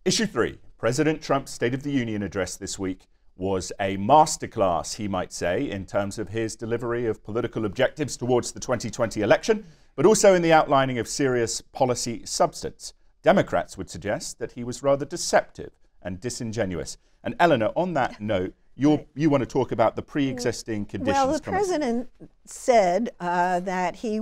Issue 3, President Trump's State of the Union address this week was a masterclass, he might say, in terms of his delivery of political objectives towards the 2020 election, but also in the outlining of serious policy substance. Democrats would suggest that he was rather deceptive and disingenuous. And Eleanor, on that note, you want to talk about the pre-existing conditions. Well, the president said that he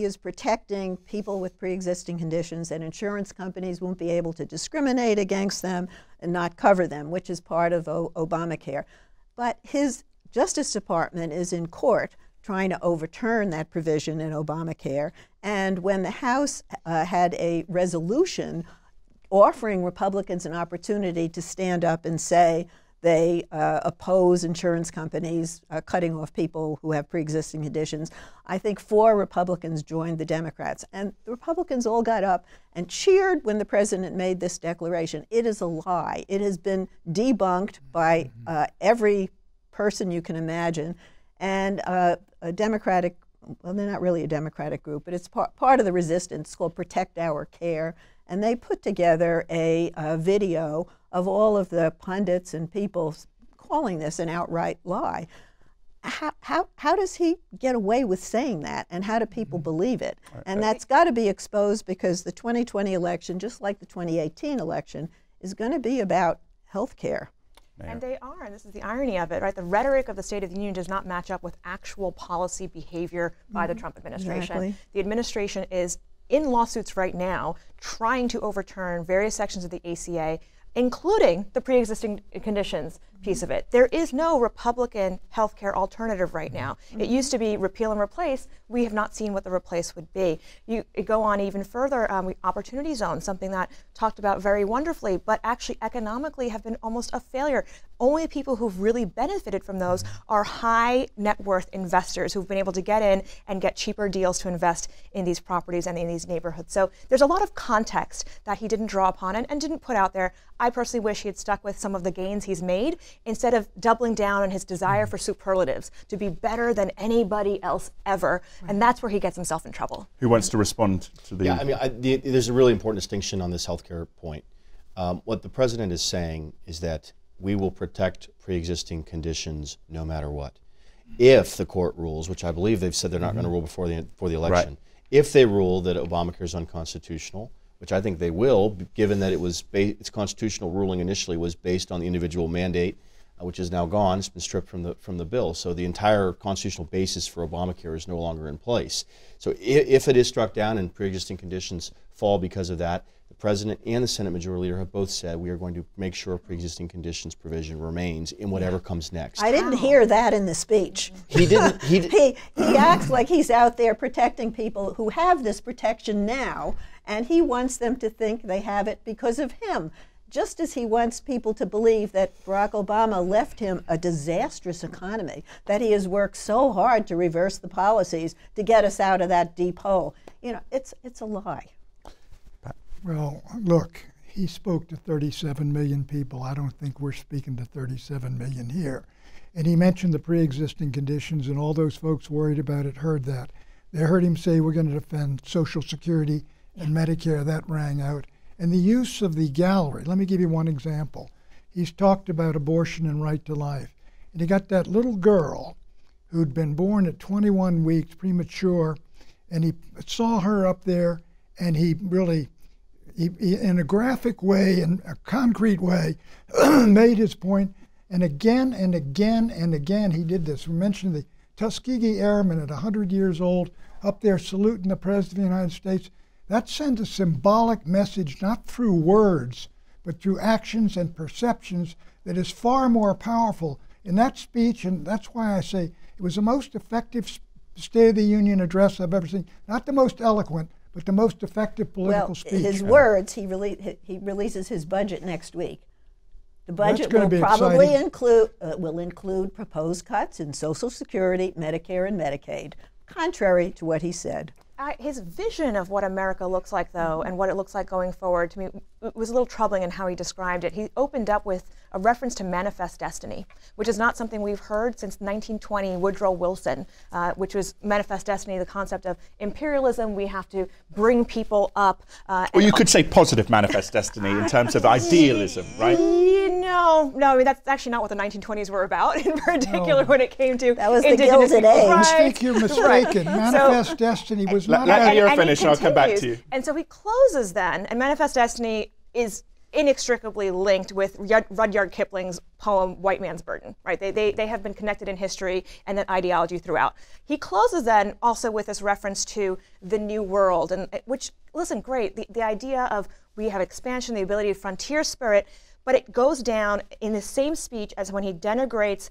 is protecting people with pre-existing conditions, and insurance companies won't be able to discriminate against them and not cover them, which is part of Obamacare. But his Justice Department is in court trying to overturn that provision in Obamacare. And when the House had a resolution offering Republicans an opportunity to stand up and say they oppose insurance companies cutting off people who have pre-existing conditions, I think 4 Republicans joined the Democrats. And the Republicans all got up and cheered when the president made this declaration. It is a lie. It has been debunked by every person you can imagine. And a Democratic, well, they're not really a Democratic group, but it's part of the resistance called Protect Our Care. And they put together a video of all of the pundits and people calling this an outright lie. How does he get away with saying that, and how do people believe it? And that's got to be exposed, because the 2020 election, just like the 2018 election, is going to be about health care. And they are, and this is the irony of it, right? The rhetoric of the State of the Union does not match up with actual policy behavior by the Trump administration. Exactly. The administration is in lawsuits right now trying to overturn various sections of the ACA, including the pre-existing conditions piece of it. There is no Republican healthcare alternative right now. It used to be repeal and replace. We have not seen what the replace would be. You go on even further, opportunity zones, something that talked about very wonderfully, but actually economically have been almost a failure. Only people who've really benefited from those are high net worth investors who've been able to get in and get cheaper deals to invest in these properties and in these neighborhoods. So there's a lot of context that he didn't draw upon and didn't put out there. I personally wish he had stuck with some of the gains he's made instead of doubling down on his desire for superlatives to be better than anybody else ever. And that's where he gets himself in trouble. Who wants to respond to the... Yeah, I mean, there's a really important distinction on this healthcare point. What the president is saying is that we will protect pre-existing conditions no matter what. If the court rules, which I believe they've said they're not going to rule before the election, if they rule that Obamacare is unconstitutional, which I think they will, given that its constitutional ruling initially was based on the individual mandate, which is now gone. It's been stripped from the bill. So the entire constitutional basis for Obamacare is no longer in place. So if it is struck down and pre-existing conditions fall because of that, the president and the Senate Majority Leader have both said we are going to make sure pre-existing conditions provision remains in whatever comes next. I didn't hear that in the speech. He didn't. He acts like he's out there protecting people who have this protection now, and he wants them to think they have it because of him. Just as he wants people to believe that Barack Obama left him a disastrous economy, that he has worked so hard to reverse the policies to get us out of that deep hole. You know, it's a lie. Well, look, he spoke to 37 million people. I don't think we're speaking to 37 million here. And he mentioned the pre-existing conditions, and all those folks worried about it heard that. They heard him say we're going to defend Social Security and Medicare. That rang out. And the use of the gallery, let me give you one example. He's talked about abortion and right to life. And he got that little girl who'd been born at 21 weeks, premature, and he saw her up there, and he really, in a graphic way, in a concrete way, made his point. And again and again and again he did this. We mentioned the Tuskegee Airmen at 100 years old, up there saluting the President of the United States. That sends a symbolic message, not through words, but through actions and perceptions, that is far more powerful. In that speech, and that's why I say it was the most effective State of the Union address I've ever seen. Not the most eloquent, but the most effective political speech. His words, he releases his budget next week. The budget will probably include proposed cuts in Social Security, Medicare, and Medicaid, contrary to what he said. His vision of what America looks like, though, and what it looks like going forward, to me, it was a little troubling in how he described it. He opened up with a reference to manifest destiny, which is not something we've heard since 1920, Woodrow Wilson, which was manifest destiny, the concept of imperialism. We have to bring people up. Well, you could say positive manifest destiny in terms of idealism, right? No, I mean, that's actually not what the 1920s were about, in particular when it came to That was the indigenous Gilded people. Age. I think you're mistaken. Manifest Destiny was not let about me and finish, he and I'll come back continues. to you. And so he closes then, and Manifest Destiny is inextricably linked with Rudyard Kipling's poem White Man's Burden, right? They have been connected in history and then ideology throughout. He closes then also with this reference to the New World, and which, listen, great, the idea of we have expansion, the ability of frontier spirit, but it goes down in the same speech as when he denigrates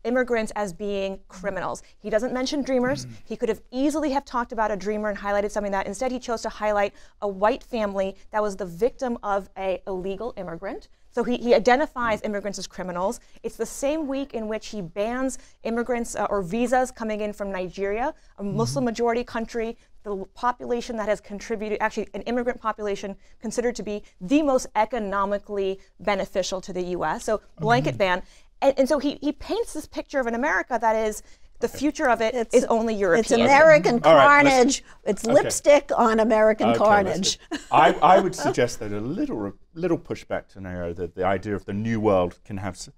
immigrants as being criminals. He doesn't mention dreamers. He could have easily have talked about a dreamer and highlighted something that instead he chose to highlight a white family that was the victim of an illegal immigrant. So he identifies immigrants as criminals. It's the same week in which he bans immigrants or visas coming in from Nigeria, a Muslim majority country, the population that has contributed, actually an immigrant population considered to be the most economically beneficial to the US. So blanket ban. And so he paints this picture of an America that is, the future of it is only European. It's American All right, carnage. It's lipstick on American carnage. I would suggest that a little pushback to Nero, that the idea of the New World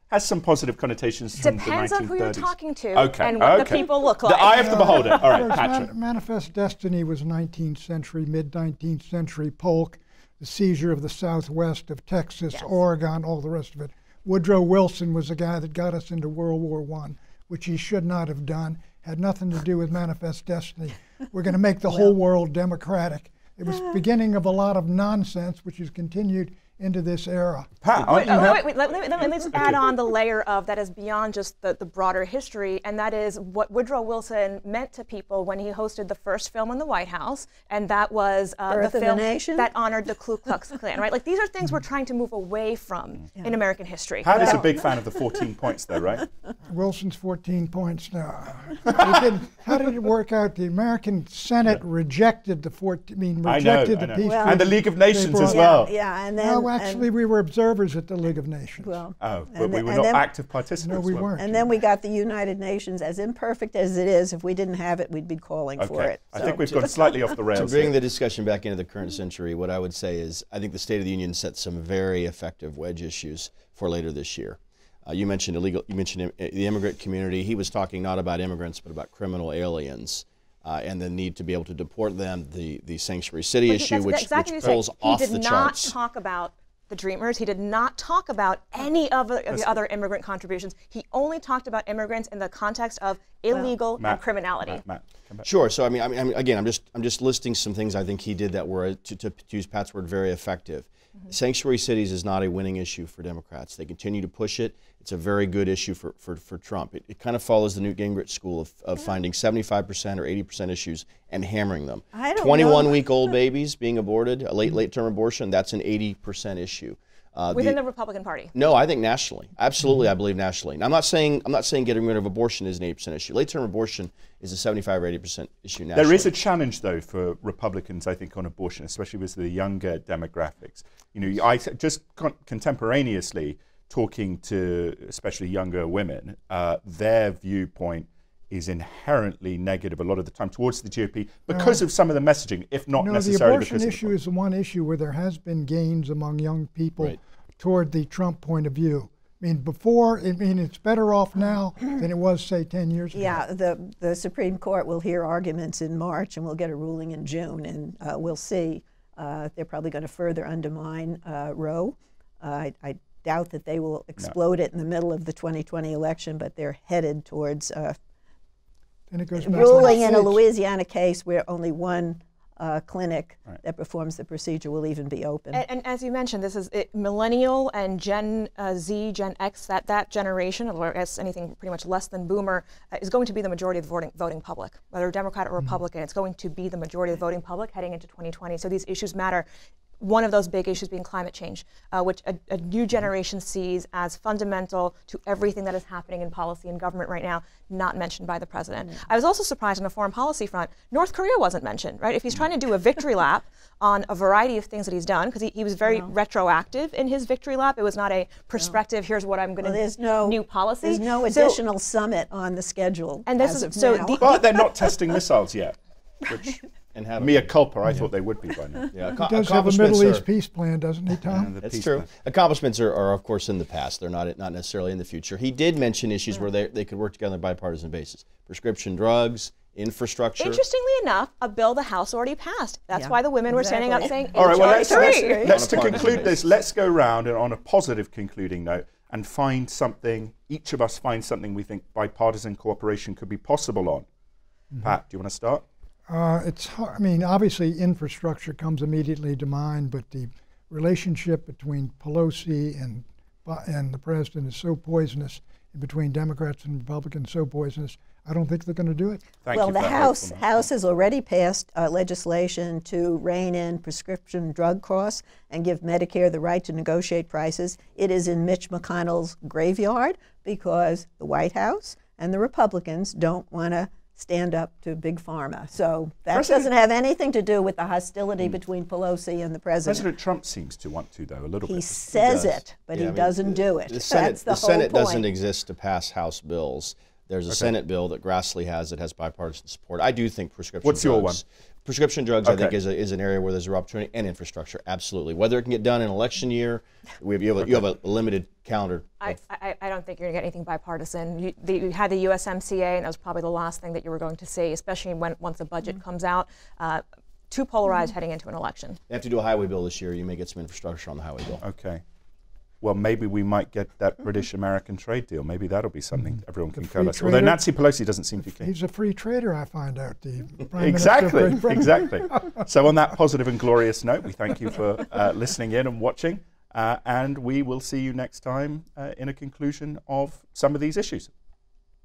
has some positive connotations from the 1930s. Depends on who you're talking to and what the people look like. The eye of the beholder. All right, Of course, Patrick. Manifest Destiny was 19th century, mid-19th century Polk, the seizure of the southwest of Texas, Oregon, all the rest of it. Woodrow Wilson was the guy that got us into World War I, which he should not have done, had nothing to do with Manifest Destiny. We're going to make the whole world democratic. It was the beginning of a lot of nonsense, which has continued into this era. Pat, Wait, let me just add on the layer of that is beyond just the broader history, and that is what Woodrow Wilson meant to people when he hosted the first film in the White House, and that was the film that honored the Ku Klux Klan, right? Like, these are things we're trying to move away from in American history. Pat is a big fan of the 14 points, though, right? Wilson's 14 points now. How did it work out? The American Senate rejected the 14, rejected the peace and the League of Nations as well. Yeah, and then actually, we were observers at the League of Nations. well, but we were not active participants. No, we weren't. and then we got the United Nations, as imperfect as it is. If we didn't have it, we'd be calling for it. I think we've gone slightly off the rails. To bring here. the discussion back into the current century, what I would say is I think the State of the Union sets some very effective wedge issues for later this year. You mentioned the immigrant community. He was talking not about immigrants, but about criminal aliens. And the need to be able to deport them, the sanctuary city issue, which pulls off the charts. He did not talk about the Dreamers. He did not talk about any of the other immigrant contributions. He only talked about immigrants in the context of illegal and criminality. Matt, sure. So I mean, again, I'm just listing some things I think he did that were, to use Pat's word, very effective. Sanctuary cities is not a winning issue for Democrats. They continue to push it. It's a very good issue for Trump. It kind of follows the Newt Gingrich school of finding 75% or 80% issues and hammering them. 21-week-old babies being aborted, a late-term abortion, that's an 80% issue. Within the Republican Party? No, I think nationally. Absolutely, I believe nationally. Now, I'm not saying getting rid of abortion is an 80% issue. Late-term abortion is a 75 or 80% issue nationally. There is a challenge, though, for Republicans, I think, on abortion, especially with the younger demographics. You know, I just contemporaneously talking to especially younger women, their viewpoint is inherently negative a lot of the time towards the GOP because of some of the messaging, if not necessarily because of the abortion issue is the one issue where there has been gains among young people toward the Trump point of view. I mean, it's better off now than it was, say, 10 years ago. Yeah, the Supreme Court will hear arguments in March, and we'll get a ruling in June, and we'll see. They're probably going to further undermine Roe. I doubt that they will explode it in the middle of the 2020 election, but they're headed towards ruling in a Louisiana case where only one clinic that performs the procedure will even be open. And as you mentioned, this is millennial and Gen Z, Gen X, that generation, or as anything pretty much less than boomer, is going to be the majority of the voting public. Whether Democrat or Republican, it's going to be the majority of the voting public heading into 2020. So these issues matter. one of those big issues being climate change, which a new generation sees as fundamental to everything that is happening in policy and government right now, not mentioned by the president. I was also surprised on the foreign policy front, North Korea wasn't mentioned, right? If he's trying to do a victory lap on a variety of things that he's done, because he was very retroactive in his victory lap. It was not a prospective, here's what I'm going to There's no new policy. There's no additional summit on the schedule. And this as is of so now. But they're not testing missiles yet, which And have mea culpa, I thought they would be by now. Yeah, He does have a Middle East peace plan, doesn't he, Tom? The That's peace true. plan. Accomplishments are, of course, in the past. They're not necessarily in the future. He did mention issues where they could work together on a bipartisan basis. Prescription drugs, infrastructure. Interestingly enough, a bill the House already passed. That's why the women were standing up saying, All right, well, let's HR3. to conclude this, let's go round and on a positive concluding note and find something, each of us find something we think bipartisan cooperation could be possible on. Pat, do you want to start? It's hard. I mean, obviously infrastructure comes immediately to mind, but the relationship between Pelosi and the president is so poisonous, and between Democrats and Republicans so poisonous, I don't think they're going to do it. Thank Well, you the for that House hopeful note. House has already passed legislation to rein in prescription drug costs and give Medicare the right to negotiate prices. It is in Mitch McConnell's graveyard because the White House and the Republicans don't want to stand up to Big Pharma. So that doesn't have anything to do with the hostility between Pelosi and the president. President Trump seems to want to, though, a little He bit. says does. it, but Yeah, he I mean, doesn't do it. The Senate, That's the Senate whole doesn't point. exist to pass House bills. There's a Senate bill that Grassley has that has bipartisan support. I do think prescription What's drugs. your one? Prescription drugs, I think, Okay. is an area where there's a real opportunity, and infrastructure, absolutely. Whether it can get done in election year, you have a limited calendar. I don't think you're going to get anything bipartisan. You had the USMCA, and that was probably the last thing that you were going to see, especially once the budget comes out. Too polarized heading into an election. They have to do a highway bill this year. You may get some infrastructure on the highway bill. Okay. Well, maybe we might get that British-American trade deal. Maybe that'll be something everyone can free tell us. Although trader. Nancy Pelosi doesn't seem to care. He's a free trader, I find out. The Prime Exactly, Minister of Great Britain. exactly. So on that positive and glorious note, we thank you for listening in and watching. And we will see you next time in a conclusion of some of these issues.